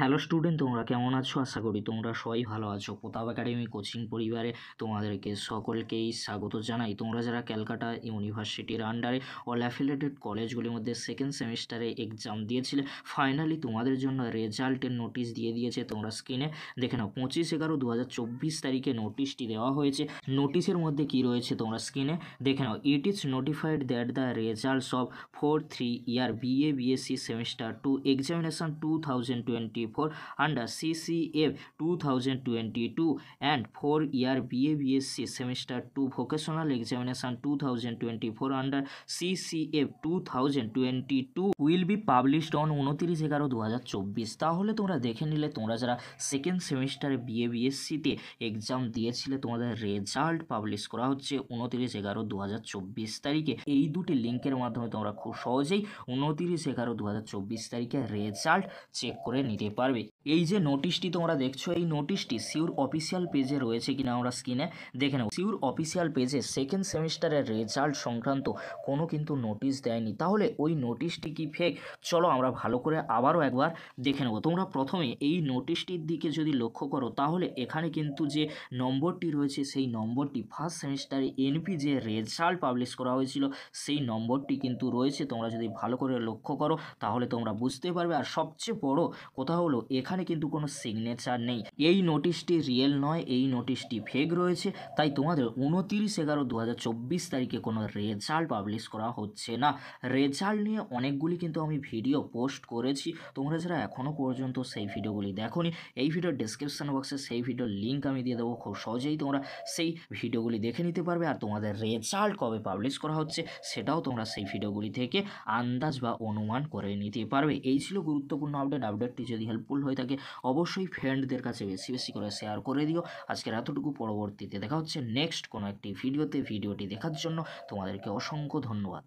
Hello student, তোমরা কেমন আছো? আশা করি তোমরা সবাই ভালো আছো। প্রতাপ একাডেমি কোচিং পরিবারে তোমাদেরকে সকলকেই স্বাগত জানাই। তোমরা যারা ক্যালকাটা ইউনিভার্সিটির আন্ডারে অল অ্যাফিলিয়েটেড কলেজগুলির মধ্যে সেকেন্ড সেমিস্টারে এক্সাম দিয়েছিলে, ফাইনালি তোমাদের জন্য রেজাল্টের নোটিশ দিয়ে দিয়েছে। তোমরা স্ক্রিনে দেখে নাও, 25/11/2024 তারিখে নোটিশটি দেওয়া হয়েছে। নোটিশের মধ্যে কি রয়েছে তোমরা স্ক্রিনে দেখে নাও। It is notified that the results of 4-3 year BA BSc semester 2 examination 2024 under CCF 2022 and 4-year BA BSc semester 2 vocational examination 2024 under CCF 2022 will be published on 29/11/2024। তাহলে তোমরা দেখে নিলে, তোমরা যারা সেকেন্ড সেমিস্টারে BA BScতে এক্সাম দিয়েছিলে, তোমাদের রেজাল্ট পাবলিশ করা হচ্ছে 29/11/2024 তারিখে। এই দুটি লিঙ্কের মাধ্যমে তোমরা খুব সহজেই 29/11/2024 তারিখে রেজাল্ট চেক করে নিতে পারবে। এই যে নোটিশটি তোমরা দেখছো, এই নোটিশটি সিউর অফিসিয়াল পেজে রয়েছে কিনা আমরা স্ক্রিনে দেখে নেব। সিউর অফিসিয়াল পেজে সেকেন্ড সেমিস্টারের রেজাল্ট সংক্রান্ত কোনো কিন্তু নোটিশ দেয়নি। তাহলে ওই নোটিশটি কি ফেক? চলো আমরা ভালো করে আবারও একবার দেখে নেব। তোমরা প্রথমে এই নোটিশটির দিকে যদি লক্ষ্য করো, তাহলে এখানে কিন্তু যে নম্বরটি রয়েছে, সেই নম্বরটি ফার্স্ট সেমিস্টারে এনপি যে রেজাল্ট পাবলিশ করা হয়েছিল, সেই নম্বরটি কিন্তু রয়েছে। তোমরা যদি ভালো করে লক্ষ্য করো তাহলে তোমরা বুঝতে পারবে। আর সবচেয়ে বড় কথা হলো, এখানে কিন্তু কোনো সিগনেচার নেই। এই নোটিশটি রিয়েল নয়, এই নোটিশটি ফেক রয়েছে। তাই তোমাদের 29/11/2024 তারিখে কোনো রেজাল্ট পাবলিশ করা হচ্ছে না। রেজাল্ট নিয়ে অনেকগুলি কিন্তু আমি ভিডিও পোস্ট করেছি। তোমরা যারা এখনও পর্যন্ত সেই ভিডিওগুলি দেখোনি, এই ভিডিওর ডেসক্রিপশন বক্সে সেই ভিডিওর লিঙ্ক আমি দিয়ে দেবো। খুব সহজেই তোমরা সেই ভিডিওগুলি দেখে নিতে পারবে। আর তোমাদের রেজাল্ট কবে পাবলিশ করা হচ্ছে সেটাও তোমরা সেই ভিডিওগুলি থেকে আন্দাজ বা অনুমান করে নিতে পারবে। এই ছিল গুরুত্বপূর্ণ আপডেটটি যদি হেল্পফুল হয়ে থাকে অবশ্যই ফ্রেন্ডদের কাছে বেশি বেশি করে শেয়ার করে দিও। আজকের এতটুকু, পরবর্তীতে দেখা হচ্ছে নেক্সট কোনো একটি ভিডিওতে। ভিডিওটি দেখার জন্য তোমাদেরকে অসংখ্য ধন্যবাদ।